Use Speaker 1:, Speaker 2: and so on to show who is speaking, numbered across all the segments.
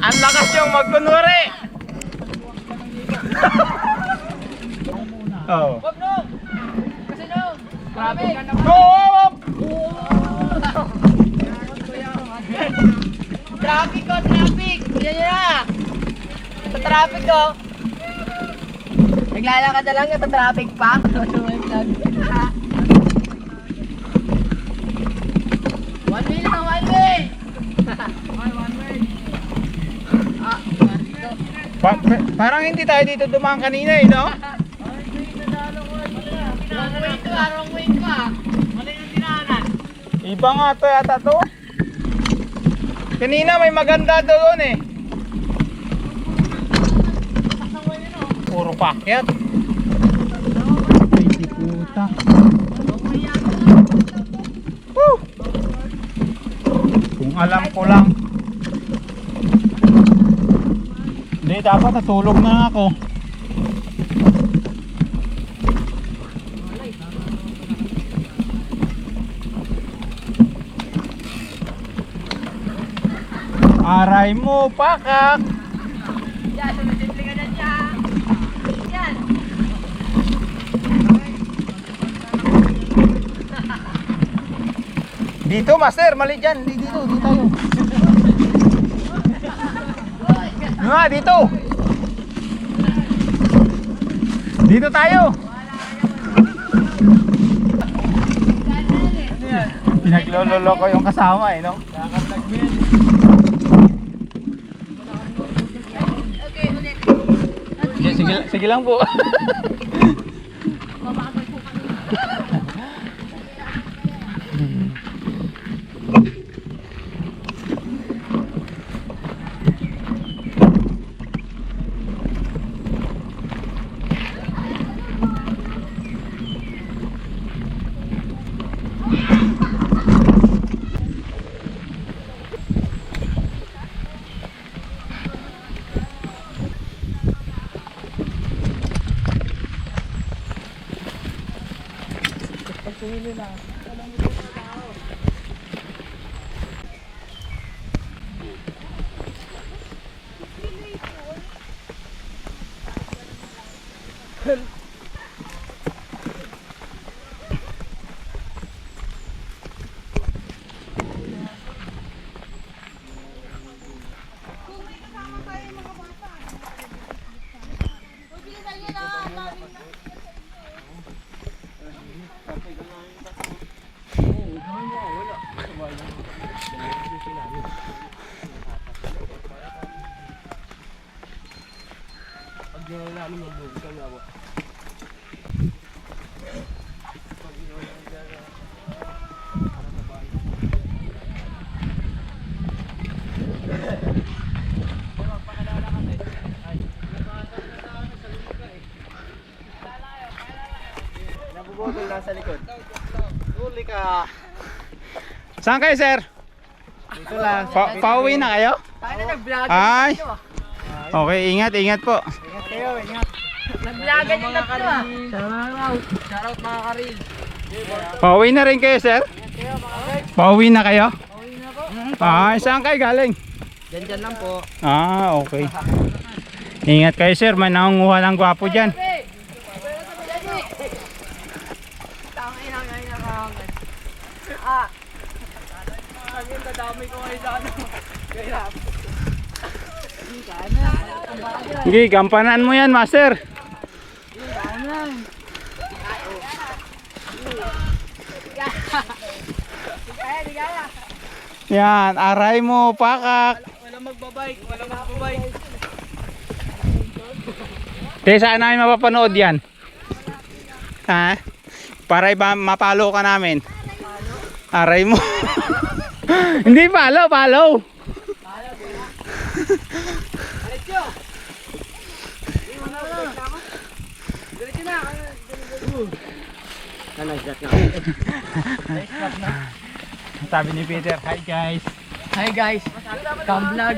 Speaker 1: Ang lakas yung magkunwari. Oh.
Speaker 2: Wag no! Kasi no! Grabe ka naman!
Speaker 1: Go!
Speaker 2: Traffic ko! Traffic! Yan yun na! Sa traffic ko! Naglalakad na lang yung sa traffic pa. One way lang! One way! One way!
Speaker 1: Parang hindi tayo dito dumaan kanina eh, no?
Speaker 2: Wrong way to ah! Wrong way to ah! Mali yung dinaanan.
Speaker 1: Iba nga to yata to. Kanina may maganda doon eh. Puro pakyat. Ay, di puta. Woo! Kung alam ko lang. Hindi, dapat natulog na ako. Aray mo, pakak!
Speaker 2: Yan, sumisimple ka na dyan. Yan.
Speaker 1: Dito, master, mali dyan. Dito tayo. Nga, dito. Dito tayo. Pinaglololo ko yung kasama eh, no?
Speaker 2: Okay, ulit.
Speaker 1: Sige lang po.
Speaker 3: Nabubudol lang sa likod. Huli ka.
Speaker 1: Saan kayo, sir?
Speaker 3: Dito lang.
Speaker 1: Pauwi na kayo?
Speaker 2: Tayo na nag-vlog.
Speaker 1: Ay. Okay, ingat po.
Speaker 3: Ingat kayo, ingat.
Speaker 2: Nag-vlogan yung tatlo ah.
Speaker 3: Shoutout mga karil.
Speaker 1: Pauwi na rin kayo, sir? Pauwi na kayo? Ay, saan kayo galing?
Speaker 3: Diyan lang po.
Speaker 1: Ah, okay. Ingat kayo, sir. May nangunguha ng gwapo dyan. Sige, gampanan mo yan, master. Yan, aray mo, pakak.
Speaker 3: Walang magbabike, walang magbabike.
Speaker 1: Te, saan namin mapapanood yan? Ha? Para iba mapalo ka namin. Aray mo. Hindi follow. Sabi ni Peter, hi guys.
Speaker 2: Hi guys. Come vlog.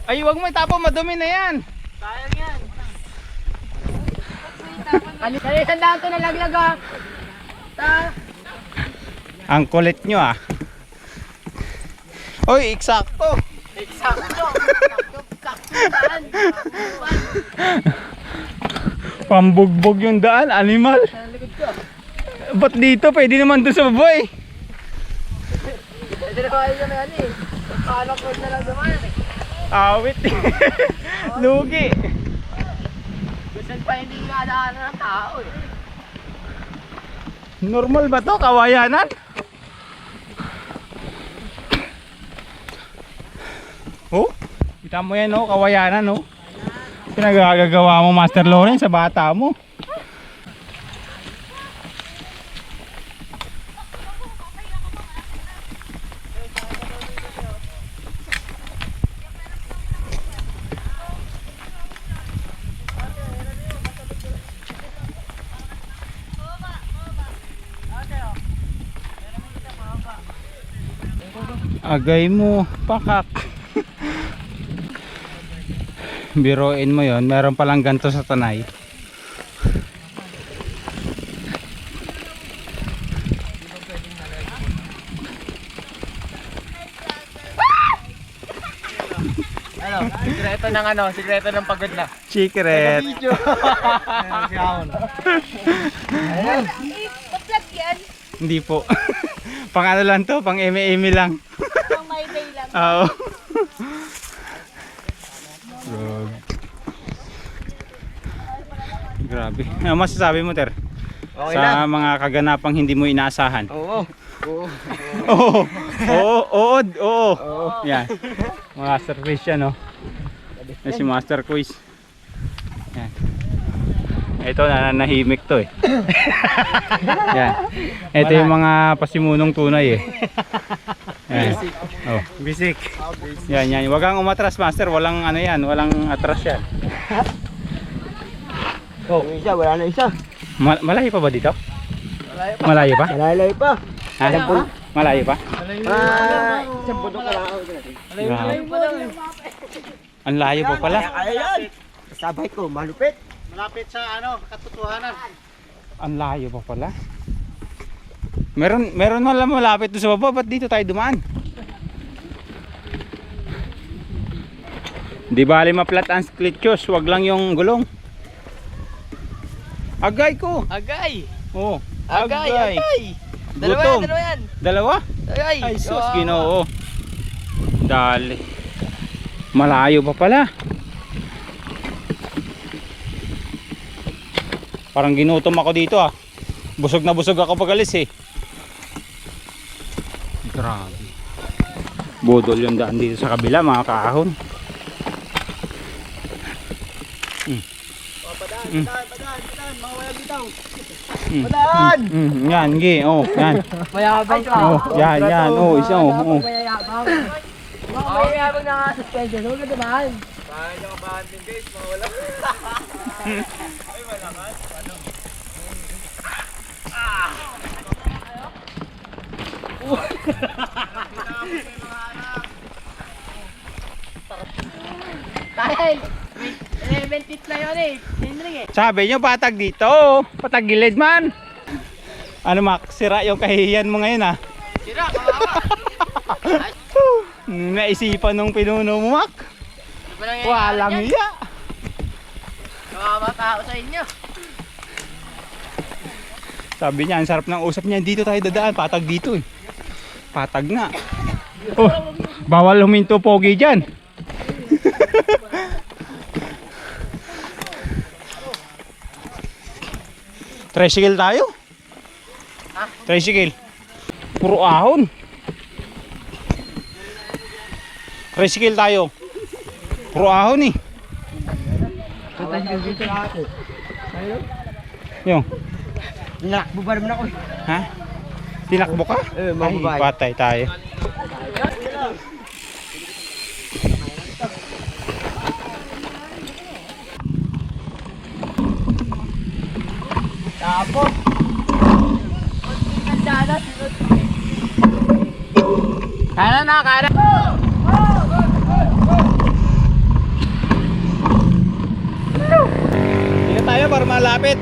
Speaker 1: Ay, wag mo itapon, madumi na yan.
Speaker 3: Sayang yan.
Speaker 2: Kalisan lang ito nalaglag ah.
Speaker 1: Ang kulit nyo ah. Oy, eksakto.
Speaker 2: Eksakto. Sakto daan.
Speaker 1: Pambugbog yung daan, animal.
Speaker 2: Sa likod ko.
Speaker 1: Ba't dito? Pwede naman doon sa baba eh.
Speaker 2: Pwede na kayo naman yan eh. Paano ko na lang naman eh.
Speaker 1: Awit. Lugi.
Speaker 2: Gusto pa hindi nadaanan ng tao eh.
Speaker 1: Normal ba to? Kawayanan? Oh, kita mo yan oh, kawayanan oh. Pinagagagawa mo Master Lawrence sa bata mo. Agay mo, pakak. Biruin mo yon, meron palang ganto sa Tanay.
Speaker 3: Ano? Sikreto ng ano? Sikreto ng pagod na.
Speaker 1: Secret.
Speaker 2: Patlag yan.
Speaker 1: Hindi po. Pang ano lang to, pang eme-eme lang.
Speaker 2: Pang may day lang.
Speaker 1: Oo. Grabe. Grabe. Ano masasabi mo, Ter?
Speaker 3: Okay
Speaker 1: Sa
Speaker 3: lang.
Speaker 1: mga kaganapang hindi mo inaasahan.
Speaker 3: Oo. Oo.
Speaker 1: Oo. Oo. Oo. Yan. Master Quiz yan, no? Yan si Master Quiz. Yan. Ito, nananahimik to eh. Yan. Ito yung mga pasimunong tunay eh. Yan. Oh.
Speaker 3: Bisik.
Speaker 1: Yan, yan. Huwag kang umatras, Master. Walang ano yan. Walang atras yan.
Speaker 3: Oh, isa, wala na isa.
Speaker 1: Malayo pa ba dito? Malayo pa?
Speaker 3: Malayo pa.
Speaker 1: Ha? Malayo pa?
Speaker 3: Isang bundok ka lang ako dyan.
Speaker 1: Grabe. Ang layo pa pala.
Speaker 3: Ayan. Sabay ko, malupit. Malapit sa ano, katotohanan.
Speaker 1: Ang layo pa pala. Meron wala malapit doon sa baba. Ba't dito tayo dumaan? Di bali ma-flat ang splitchos. Wag lang yung gulong. Agay ko.
Speaker 2: Agay.
Speaker 1: Oh,
Speaker 2: Agay.
Speaker 1: Gutom.
Speaker 2: Dalawa yan.
Speaker 1: Dalawa?
Speaker 2: Agay.
Speaker 1: Ay sus, Ginoo. Dali. Malayo pa pala. Parang ginutom ako dito ah. Busog na busog ako pag alis eh. Grabe. Bodol yung daan dito sa kabila mga kahon.
Speaker 3: Padaan, mga wala bitaw.
Speaker 1: Padaan! Yan, gi. Oh, yan.
Speaker 2: Mayabang ka.
Speaker 1: Oh, yan. Oh, isa oh.
Speaker 2: Mayabang. Mayabang na nga suspension. Huwag ka naman.
Speaker 3: Bahay na kabahan din guys, mga wala. Ay, wala ka? Ano?
Speaker 2: Dahil, 11 feet na yun eh. Henry eh.
Speaker 1: Sabi nyo patag dito. Patag gilid man. Ano Mac, sira yung kahihiyan mo ngayon ah.
Speaker 2: Sira, kawawa.
Speaker 1: Naisipan nung pinuno mo Mac. Walang iya.
Speaker 2: Kawawa tao sa inyo.
Speaker 1: Sabi niya, ang sarap ng usap niya. Dito tayo dadaan, patag dito eh. Patag nga. Oh, bawal huminto pogi dyan. Tricycle tayo?
Speaker 2: Ha?
Speaker 1: Tricycle. Puro ahon. Tricycle tayo. Puro ahon eh. Yung.
Speaker 3: Nakbubar mo na ako.
Speaker 1: Ha? Tinakbo ka?
Speaker 3: Eh, mga
Speaker 1: Ay,
Speaker 3: babae.
Speaker 1: patay tayo.
Speaker 3: Tapos.
Speaker 2: Kanan na, kanan.
Speaker 1: Dito tayo para malapit.